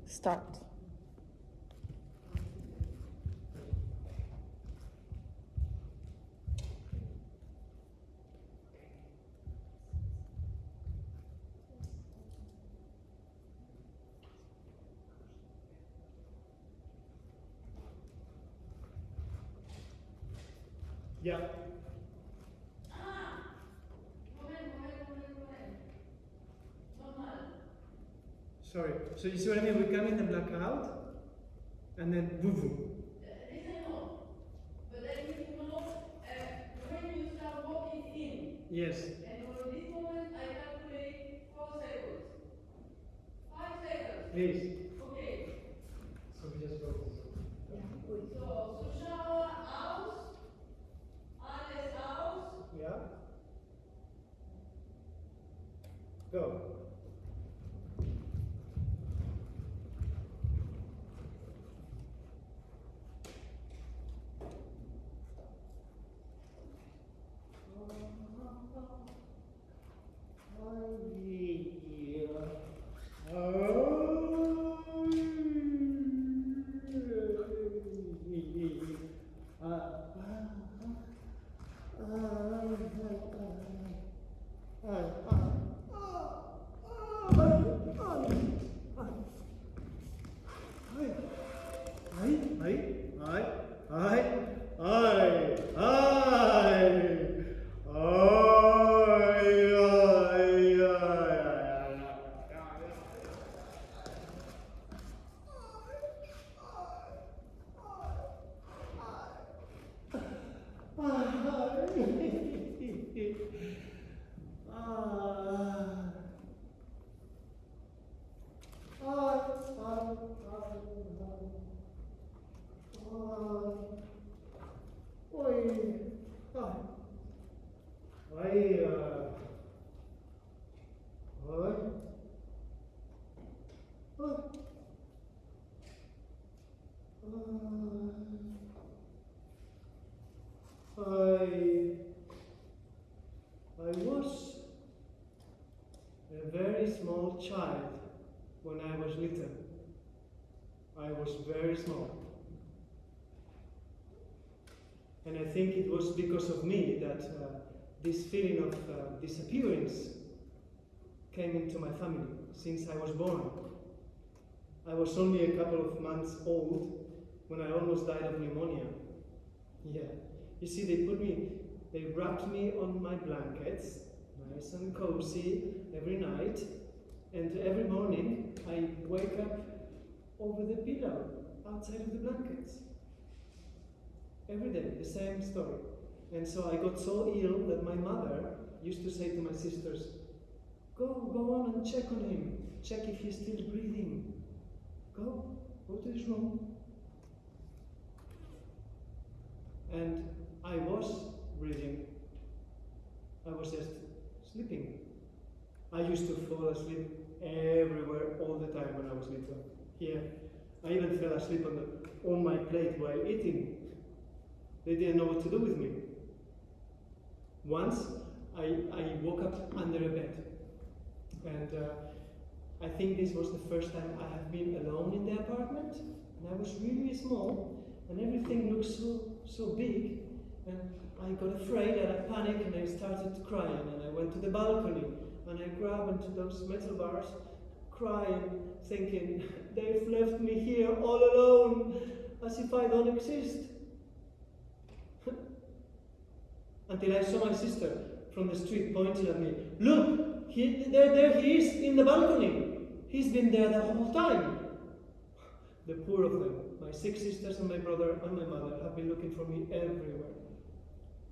Start. Yeah. Sorry. So you see what I mean? We come in the blackout, and then woo-woo. This I know. But I need to know when you start walking in. Yes. And for this moment, I calculate 4 seconds. 5 seconds. Please. Okay. So we just go. So shower, house, Anne's house. Yeah. Go. I was a very small child when I was little. I was very small. And I think it was because of me that this feeling of disappearance came into my family since I was born. I was only a couple of months old when I almost died of pneumonia. Yeah. You see, they wrapped me on my blankets, nice and cozy, every night, and every morning I wake up over the pillow, outside of the blankets. Every day, the same story. And so I got so ill that my mother used to say to my sisters, go on and check on him, check if he's still breathing. Go to his room. And I was breathing. I was just sleeping. I used to fall asleep everywhere all the time when I was little. Here, I even fell asleep on my plate while eating. They didn't know what to do with me. Once, I woke up under a bed. And I think this was the first time I have been alone in the apartment. And I was really small, and everything looked so big. And I got afraid and I panicked and I started crying. And I went to the balcony and I grabbed into those metal bars, crying, thinking, they've left me here all alone, as if I don't exist. Until I saw my sister from the street pointing at me. Look, there he is in the balcony. He's been there the whole time. The poor of them, my 6 sisters and my brother and my mother, have been looking for me everywhere.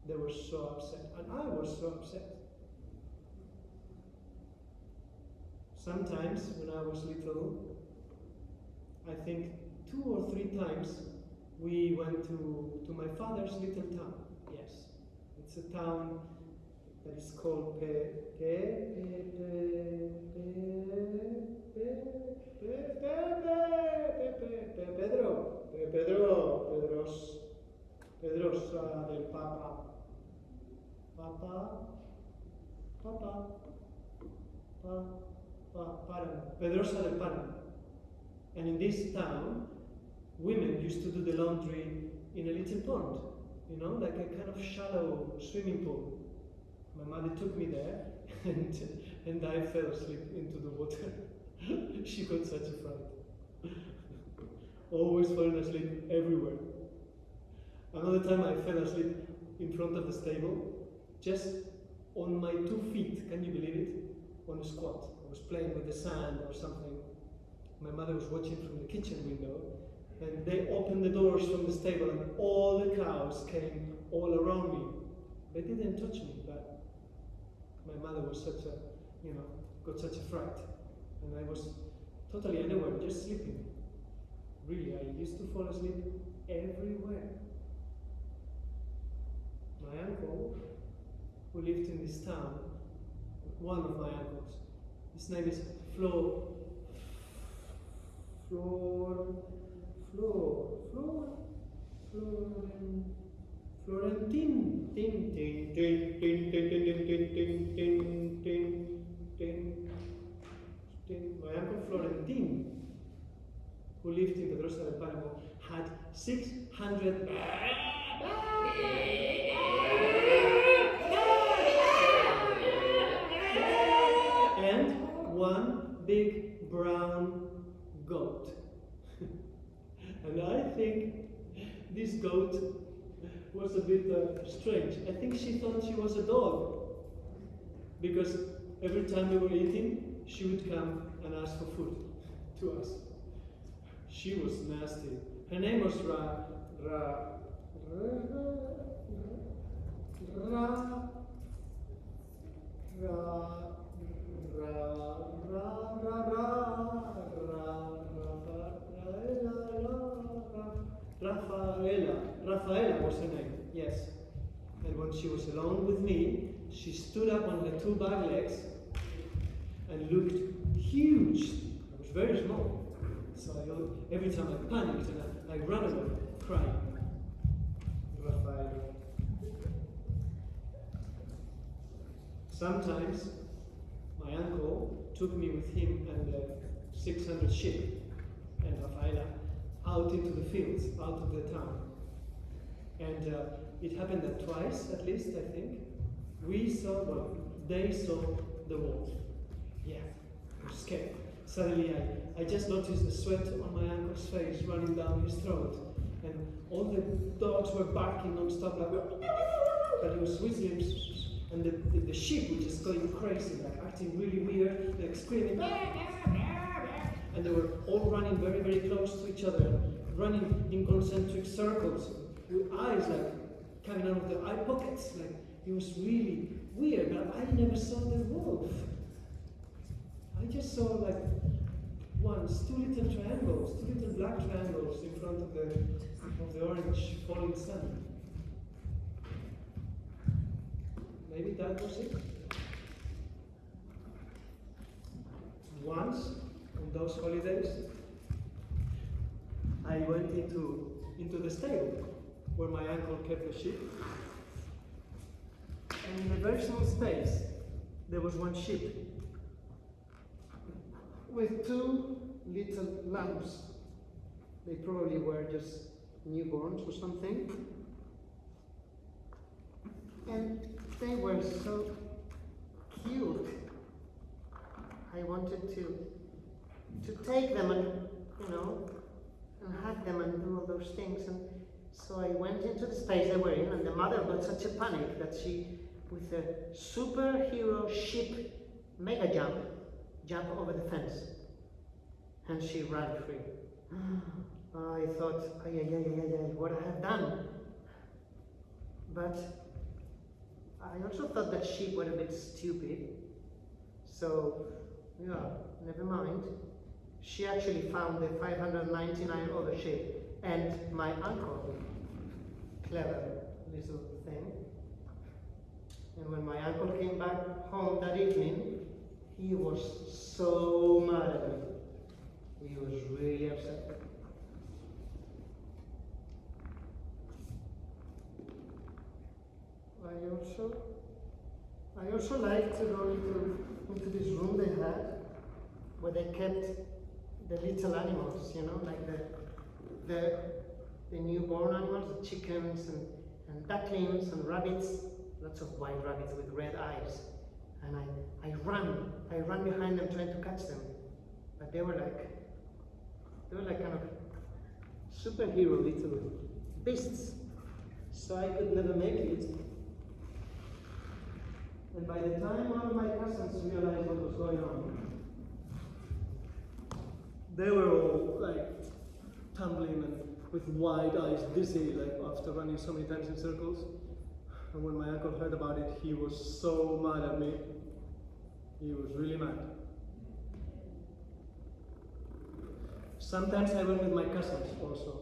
They were so upset, and I was so upset. Sometimes, when I was little, I think 2 or 3 times, we went to my father's little town. Yes, it's a town that is called Pedrosa del Páramo. Pedrosa del Páramo. And in this town, women used to do the laundry in a little pond, you know, like a kind of shallow swimming pool. My mother took me there, and I fell asleep into the water. She got such a fright. Always falling asleep everywhere. Another time I fell asleep in front of the stable, just on my 2 feet, can you believe it? On a squat. I was playing with the sand or something. My mother was watching from the kitchen window, and they opened the doors from the stable, and all the cows came all around me. They didn't touch me, but my mother was such a, you know, got such a fright. And I was totally unaware, just sleeping. Really, I used to fall asleep everywhere. My uncle, who lived in this town, one of my uncles, his name is Florentin. My uncle Florentin, who lived in Pedrosa del Páramo, had 600 and one big brown goat. And I think this goat was a bit strange. I think she thought she was a dog, because every time we were eating, she would come and ask for food to us. She was nasty. Her name was Rafaela was her name, yes. And when she was alone with me, she stood up on her 2 back legs and looked huge. I was very small. So every time I panicked and I ran away, crying. Rafaela. Sometimes my uncle took me with him and 600 sheep and Rafaela out into the fields, out of the town. And it happened that twice, at least, I think. They saw the wolf. Yeah, I was scared. Suddenly I just noticed the sweat on my uncle's face running down his throat. And all the dogs were barking non-stop, like, but he was whistling. And the sheep were just going crazy, like acting really weird, like screaming. And they were all running very, very close to each other, running in concentric circles, with eyes like coming out of their eye pockets. Like, it was really weird, but I never saw the wolf. I just saw like two little triangles, 2 little black triangles in front of the orange falling sun. Maybe that was it. Once, on those holidays, I went into the stable where my uncle kept the sheep. And in a very small space, there was one sheep with 2 little lambs. They probably were just newborns or something. And they were so cute. I wanted to take them and, and hug them and do all those things. And so I went into the space they were in, and the mother got such a panic that she, with a superhero sheep mega jump over the fence. And she ran free. I thought, what I have done. But I also thought that sheep were a bit stupid. So, never mind. She actually found the 599 other sheep, and my uncle, clever little thing. And when my uncle came back home that evening, he was so mad at me. He was really upset. I also like to go into this room they had, where they kept little animals, you know, like the newborn animals, the chickens and ducklings and rabbits, lots of white rabbits with red eyes. And I ran behind them trying to catch them. But they were like kind of superhero little beasts. So I could never make it. And by the time all of my cousins realized what was going on, they were all like tumbling and with wide eyes, dizzy, like after running so many times in circles. And when my uncle heard about it, he was so mad at me. He was really mad. Sometimes I went with my cousins also.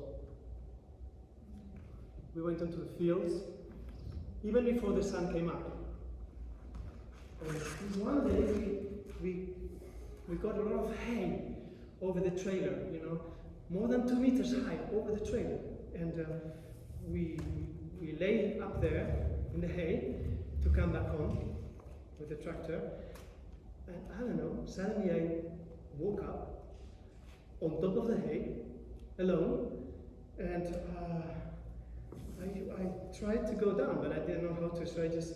We went into the fields, even before the sun came up. And one day we got a lot of hay over the trailer, you know, more than 2 meters high over the trailer. And we lay up there in the hay to come back home with the tractor. And I don't know, suddenly I woke up on top of the hay, alone, and I tried to go down, but I didn't know how to, so I just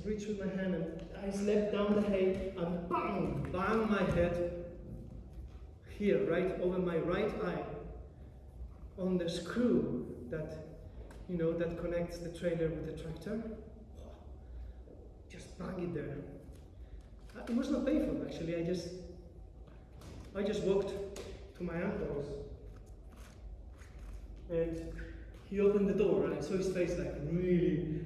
reached with my hand and I slept down the hay and bang my head here, right over my right eye, on the screw that, you know, that connects the trailer with the tractor. Just bang it there. It was not painful actually. I just walked to my uncle's, and he opened the door and I saw his face like really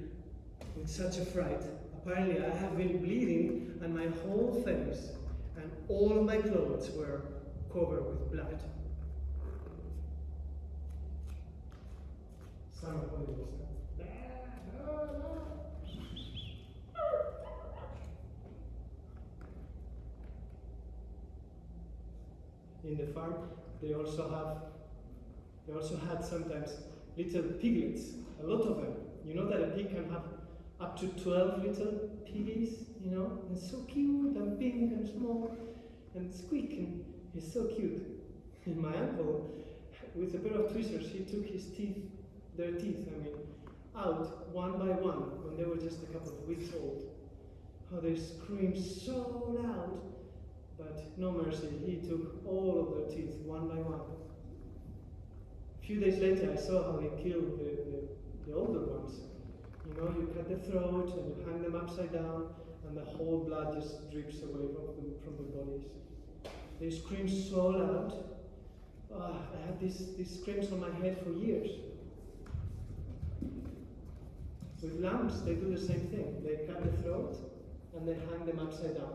with such a fright. Apparently I have been bleeding and my whole face and all of my clothes were covered with blood. Summer holidays. In the farm, they also had sometimes little piglets, a lot of them. You know that a pig can have up to 12 little piggies, you know, and so cute and pink and small and squeak, and he's so cute. And my uncle, with a pair of tweezers, he took their teeth, out one by one when they were just a couple of weeks old. How they screamed so loud, but no mercy, he took all of their teeth one by one. A few days later, I saw how he killed the older ones. You know, you cut the throat and you hang them upside down, and the whole blood just drips away from the bodies. They scream so loud. I had these screams on my head for years. With lambs, they do the same thing. They cut the throat and they hang them upside down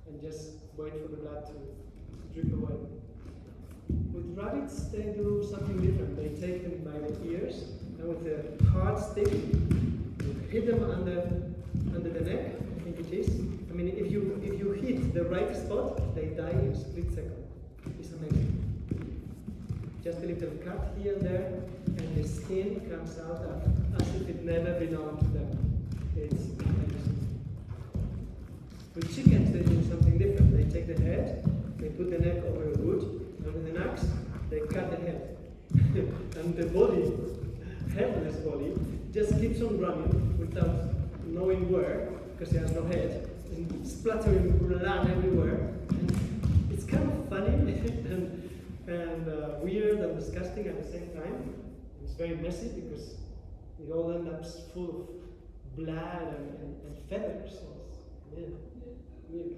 and just wait for the blood to drip away. With rabbits, they do something different. They take them by the ears and with a hard stick, you hit them under the neck, I think it is. If you hit the right spot, they die in a split second. It's amazing. Just a little cut here and there, and the skin comes out as if it never belonged to them. It's amazing. With chickens, they do something different. They take the head, they put the neck over a wood, and with an axe, they cut the head. And the body, headless body, just keeps on running without knowing where, because it has no head, and splattering blood everywhere. And it's kind of funny and weird and disgusting at the same time. It's very messy because it all ends up full of blood and feathers. So it's weird.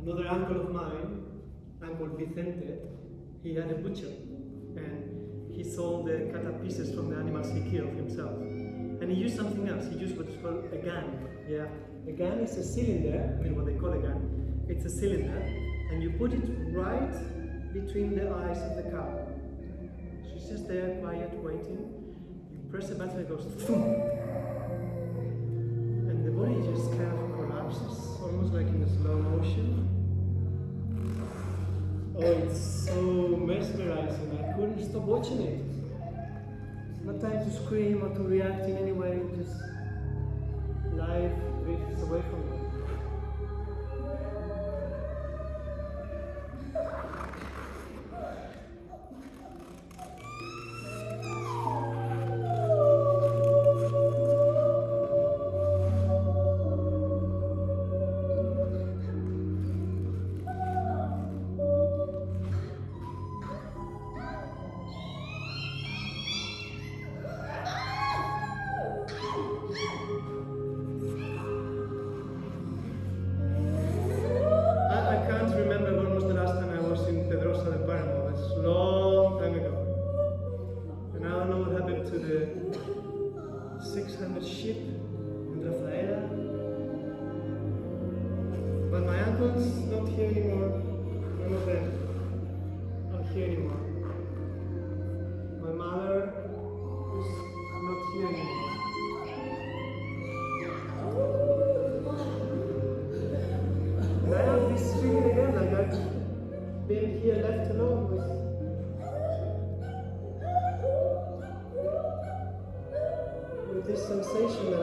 Another uncle of mine, Uncle Vicente, he had a butcher, and he sold the cut up pieces from the animals he killed himself. And he used something else. He used what's called a gun. Yeah, a gun is a cylinder. I mean, what they call a gun. It's a cylinder, and you put it right between the eyes of the cow. She's just there, quiet, waiting. You press a button, it goes thump, and the body just kind of collapses, almost like in a slow motion. Oh, it's so mesmerizing. I couldn't stop watching it. Not time to scream or to react in any way, just life drifts away from you. Not here anymore. None of them are here anymore. My mother is not here anymore. And I have this feeling again, like I've been here left alone with this sensation that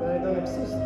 I don't exist.